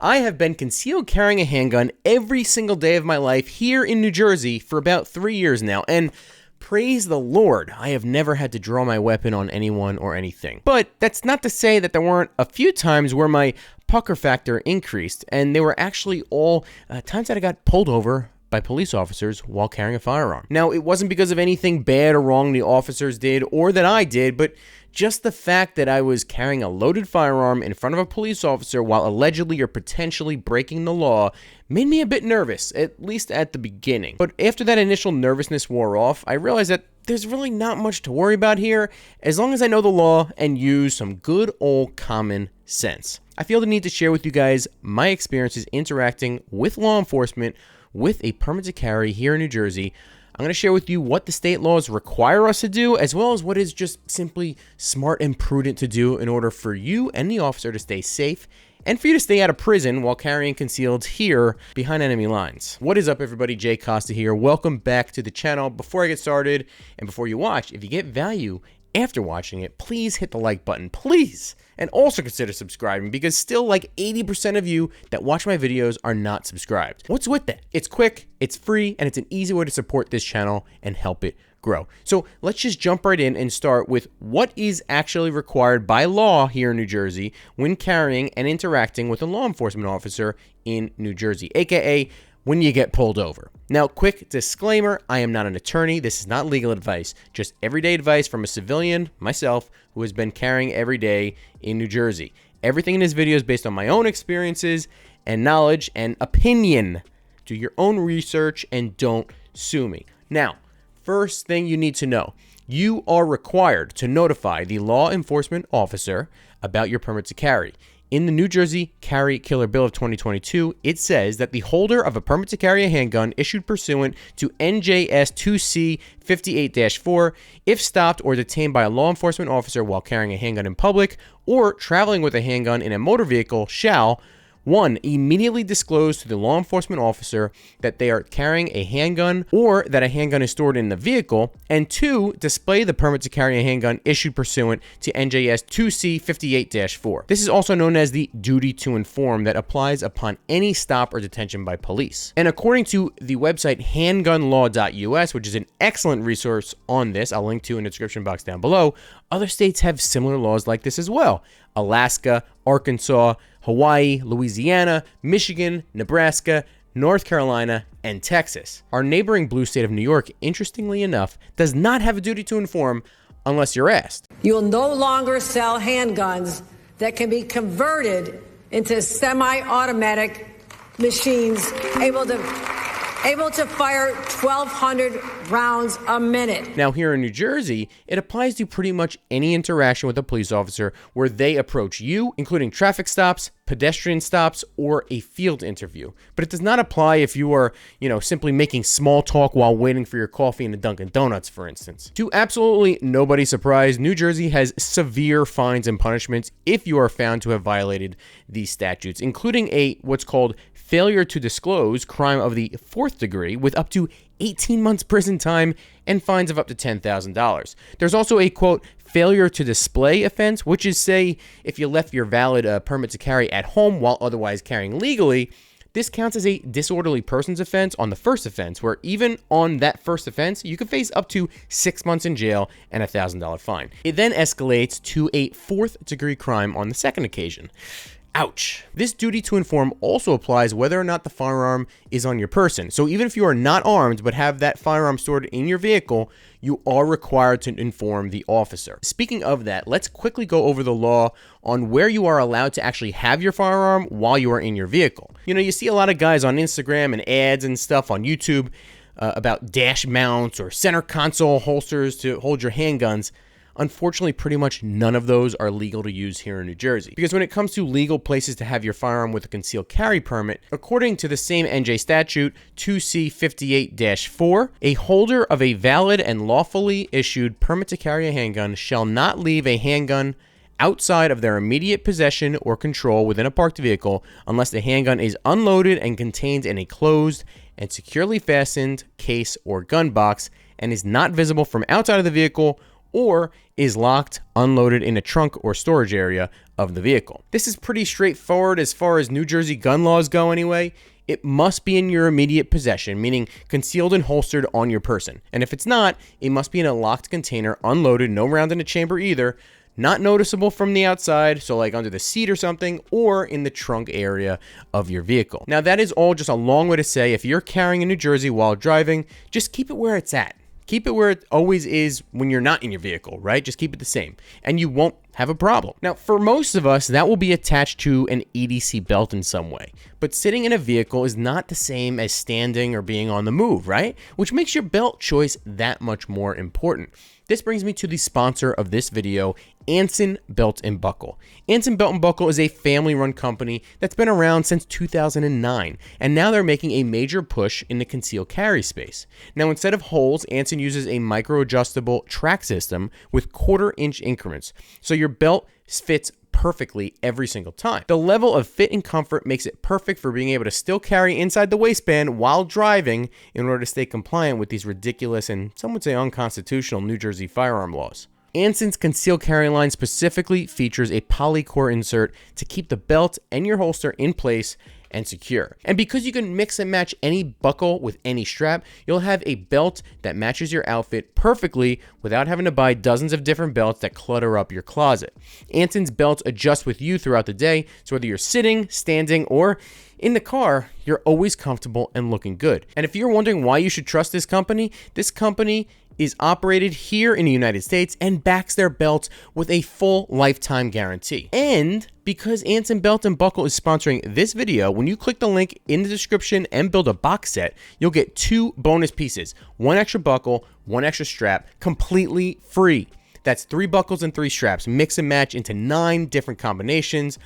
I have been concealed carrying a handgun every single day of my life here in New Jersey for about 3 years now, and praise the Lord, I have never had to draw my weapon on anyone or anything. But that's not to say that there weren't a few times where my pucker factor increased, and they were actually all times that I got pulled over by police officers while carrying a firearm. Now, it wasn't because of anything bad or wrong the officers did or that I did, but just the fact that I was carrying a loaded firearm in front of a police officer while allegedly or potentially breaking the law made me a bit nervous, at least at the beginning. But after that initial nervousness wore off, I realized that there's really not much to worry about here as long as I know the law and use some good old common sense. I feel the need to share with you guys my experiences interacting with law enforcement with a permit to carry here in New Jersey. I'm going to share with you what the state laws require us to do, as well as what is just simply smart and prudent to do in order for you and the officer to stay safe and for you to stay out of prison while carrying concealed here behind enemy lines. What is up, everybody? Jay Costa here. Welcome back to the channel. Before I get started and before you watch, if you get value after watching it, please hit the like button, please. And also consider subscribing, because still like 80% of you that watch my videos are not subscribed. What's with that? It's quick, it's free, and it's an easy way to support this channel and help it grow. So let's just jump right in and start with what is actually required by law here in New Jersey when carrying and interacting with a law enforcement officer in New Jersey, aka when you get pulled over. Now, quick disclaimer, I am not an attorney. This is not legal advice, just everyday advice from a civilian, myself, who has been carrying every day in New Jersey. Everything in this video is based on my own experiences and knowledge and opinion. Do your own research and don't sue me. Now, first thing you need to know, you are required to notify the law enforcement officer about your permit to carry. In the New Jersey Carry Killer Bill of 2022, it says that the holder of a permit to carry a handgun issued pursuant to NJS 2C 58-4, if stopped or detained by a law enforcement officer while carrying a handgun in public or traveling with a handgun in a motor vehicle, shall 1. Immediately disclose to the law enforcement officer that they are carrying a handgun or that a handgun is stored in the vehicle, and 2. Display the permit to carry a handgun issued pursuant to NJS 2C 58-4. This is also known as the duty to inform that applies upon any stop or detention by police. And according to the website handgunlaw.us, which is an excellent resource on this, I'll link to in the description box down below, other states have similar laws like this as well. Alaska, Arkansas, Hawaii, Louisiana, Michigan, Nebraska, North Carolina, and Texas. Our neighboring blue state of New York, interestingly enough, does not have a duty to inform unless you're asked. You'll no longer sell handguns that can be converted into semi-automatic machines able to fire 1,200 rounds a minute. Now, here in New Jersey, it applies to pretty much any interaction with a police officer where they approach you, including traffic stops, pedestrian stops, or a field interview. But it does not apply if you are, simply making small talk while waiting for your coffee in a Dunkin' Donuts, for instance. To absolutely nobody's surprise, New Jersey has severe fines and punishments if you are found to have violated these statutes, including what's called failure to disclose crime of the 4th degree with up to 18 months prison time and fines of up to $10,000. There's also a, quote, failure to display offense, which is, say, if you left your valid permit to carry at home while otherwise carrying legally. This counts as a disorderly persons offense on the first offense, where even on that first offense, you could face up to 6 months in jail and a $1,000 fine. It then escalates to a 4th degree crime on the second occasion. Ouch. This duty to inform also applies whether or not the firearm is on your person. So even if you are not armed but have that firearm stored in your vehicle, you are required to inform the officer. Speaking of that, let's quickly go over the law on where you are allowed to actually have your firearm while you are in your vehicle. You see a lot of guys on Instagram and ads and stuff on YouTube about dash mounts or center console holsters to hold your handguns. Unfortunately, pretty much none of those are legal to use here in New Jersey. Because when it comes to legal places to have your firearm with a concealed carry permit, according to the same NJ statute 2C 58-4, a holder of a valid and lawfully issued permit to carry a handgun shall not leave a handgun outside of their immediate possession or control within a parked vehicle unless the handgun is unloaded and contained in a closed and securely fastened case or gun box and is not visible from outside of the vehicle or is locked, unloaded in a trunk or storage area of the vehicle. This is pretty straightforward as far as New Jersey gun laws go anyway. It must be in your immediate possession, meaning concealed and holstered on your person. And if it's not, it must be in a locked container, unloaded, no round in the chamber either, not noticeable from the outside, so like under the seat or something, or in the trunk area of your vehicle. Now that is all just a long way to say if you're carrying in New Jersey while driving, just keep it where it's at. Keep it where it always is when you're not in your vehicle, right? Just keep it the same, and you won't have a problem. Now, for most of us, that will be attached to an EDC belt in some way. But sitting in a vehicle is not the same as standing or being on the move, right? Which makes your belt choice that much more important. This brings me to the sponsor of this video, Anson Belt and Buckle. Anson Belt and Buckle is a family-run company that's been around since 2009, and now they're making a major push in the concealed carry space. Now, instead of holes, Anson uses a micro-adjustable track system with quarter-inch increments, so your belt fits perfectly every single time. The level of fit and comfort makes it perfect for being able to still carry inside the waistband while driving in order to stay compliant with these ridiculous and some would say unconstitutional New Jersey firearm laws. Anson's concealed carry line specifically features a polycore insert to keep the belt and your holster in place and secure. And because you can mix and match any buckle with any strap, you'll have a belt that matches your outfit perfectly without having to buy dozens of different belts that clutter up your closet. Anson's belts adjust with you throughout the day, so whether you're sitting, standing, or in the car, you're always comfortable and looking good. And if you're wondering why you should trust this company is operated here in the United States and backs their belts with a full lifetime guarantee. And because Anson Belt and Buckle is sponsoring this video, when you click the link in the description and build a box set, you'll get 2 bonus pieces, 1 extra buckle, 1 extra strap, completely free. That's 3 buckles and 3 straps, mix and match into 9 different combinations,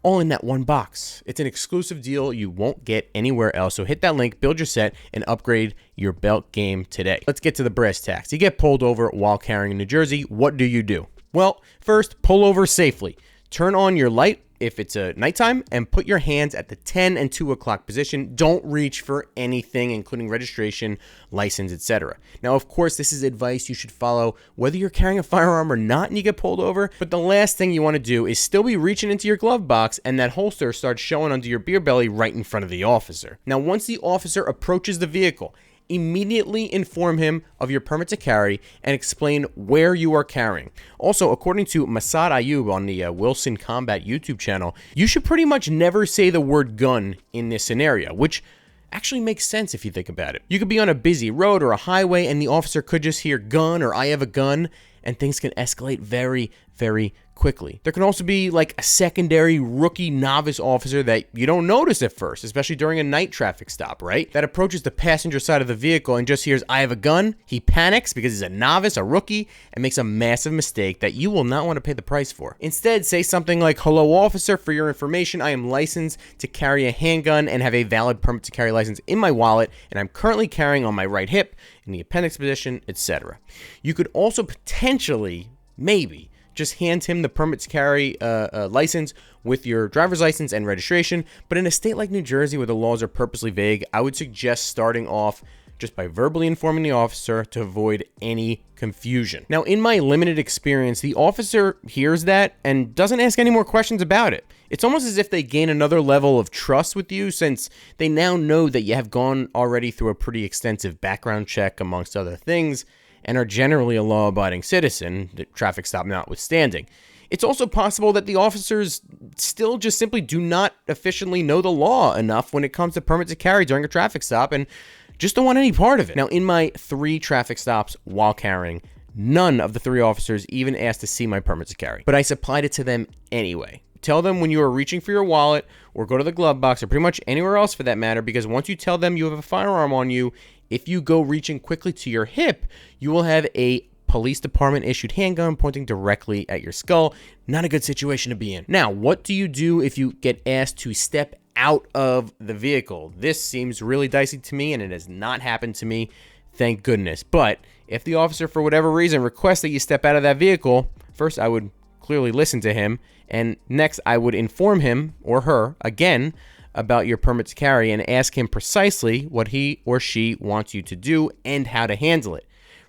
all in that one box. It's an exclusive deal you won't get anywhere else. So hit that link, build your set, and upgrade your belt game today. Let's get to the brass tacks. You get pulled over while carrying in New Jersey. What do? Well, first, pull over safely. Turn on your light if it's a nighttime and put your hands at the 10 and 2 o'clock position. Don't reach for anything, including registration, license, etc. Now, of course, this is advice you should follow whether you're carrying a firearm or not and you get pulled over. But the last thing you want to do is still be reaching into your glove box and that holster starts showing under your beer belly right in front of the officer. Now, once the officer approaches the vehicle, immediately inform him of your permit to carry and explain where you are carrying. Also, according to Masad Ayub on the Wilson Combat YouTube channel, you should pretty much never say the word gun in this scenario, which actually makes sense if you think about it. You could be on a busy road or a highway and the officer could just hear gun or I have a gun, and things can escalate very, very quickly. There can also be like a secondary rookie novice officer that you don't notice at first, especially during a night traffic stop, right? That approaches the passenger side of the vehicle and just hears, I have a gun. He panics because he's a novice, a rookie, and makes a massive mistake that you will not want to pay the price for. Instead, say something like, hello officer, for your information, I am licensed to carry a handgun and have a valid permit to carry license in my wallet, and I'm currently carrying on my right hip, in the appendix position, etc. You could also potentially, maybe, just hand him the permit to carry license with your driver's license and registration. But in a state like New Jersey where the laws are purposely vague, I would suggest starting off just by verbally informing the officer to avoid any confusion. Now, in my limited experience, the officer hears that and doesn't ask any more questions about it. It's almost as if they gain another level of trust with you since they now know that you have gone already through a pretty extensive background check amongst other things and are generally a law-abiding citizen, the traffic stop notwithstanding. It's also possible that the officers still just simply do not efficiently know the law enough when it comes to permit to carry during a traffic stop and just don't want any part of it. Now, in my 3 traffic stops while carrying, none of the 3 officers even asked to see my permit to carry, but I supplied it to them anyway. Tell them when you are reaching for your wallet or go to the glove box or pretty much anywhere else for that matter, because once you tell them you have a firearm on you, if you go reaching quickly to your hip, you will have a police department issued handgun pointing directly at your skull. Not a good situation to be in. Now, what do you do if you get asked to step out of the vehicle? This seems really dicey to me and it has not happened to me, thank goodness. But if the officer for whatever reason requests that you step out of that vehicle, first I would clearly listen to him, and next I would inform him or her again about your permit to carry and ask him precisely what he or she wants you to do and how to handle it.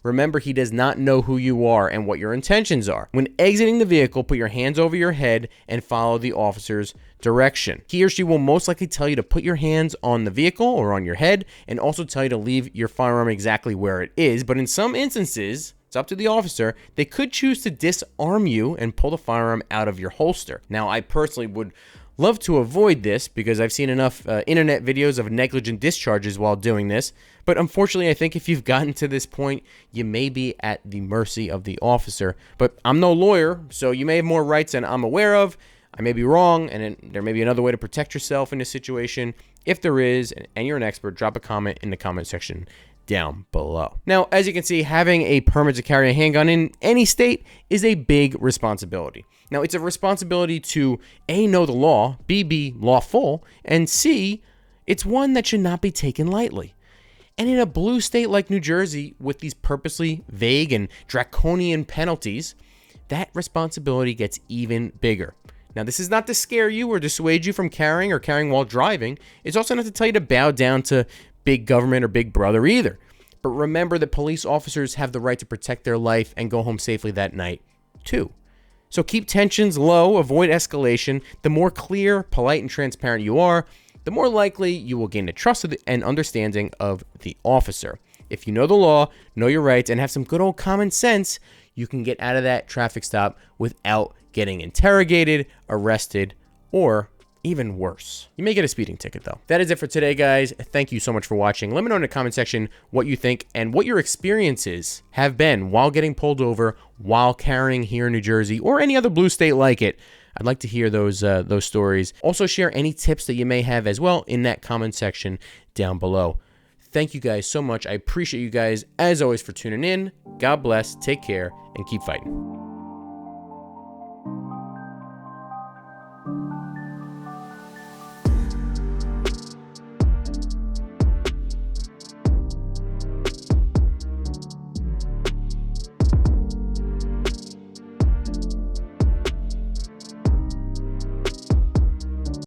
Remember, he does not know who you are and what your intentions are. When exiting the vehicle, put your hands over your head and follow the officer's direction. He or she will most likely tell you to put your hands on the vehicle or on your head, and also tell you to leave your firearm exactly where it is. But in some instances, it's up to the officer. They could choose to disarm you and pull the firearm out of your holster. Now, I personally would love to avoid this because I've seen enough internet videos of negligent discharges while doing this. But unfortunately, I think if you've gotten to this point, you may be at the mercy of the officer. But I'm no lawyer, so you may have more rights than I'm aware of. I may be wrong, and there may be another way to protect yourself in this situation. If there is, and you're an expert, drop a comment in the comment section down below. Now, as you can see, having a permit to carry a handgun in any state is a big responsibility. Now, it's a responsibility to A, know the law, B, be lawful, and C, it's one that should not be taken lightly. And in a blue state like New Jersey, with these purposely vague and draconian penalties, that responsibility gets even bigger. Now, this is not to scare you or dissuade you from carrying or carrying while driving. It's also not to tell you to bow down to big government or big brother either. But remember that police officers have the right to protect their life and go home safely that night, too. So keep tensions low, avoid escalation. The more clear, polite, and transparent you are, the more likely you will gain the trust and understanding of the officer. If you know the law, know your rights, and have some good old common sense, you can get out of that traffic stop without getting interrogated, arrested, or even worse. You may get a speeding ticket, though. That is it for today, guys. Thank you so much for watching. Let me know in the comment section what you think and what your experiences have been while getting pulled over, while carrying here in New Jersey, or any other blue state like it. I'd like to hear those stories. Also, share any tips that you may have as well in that comment section down below. Thank you guys so much. I appreciate you guys, as always, for tuning in. God bless, take care, and keep fighting.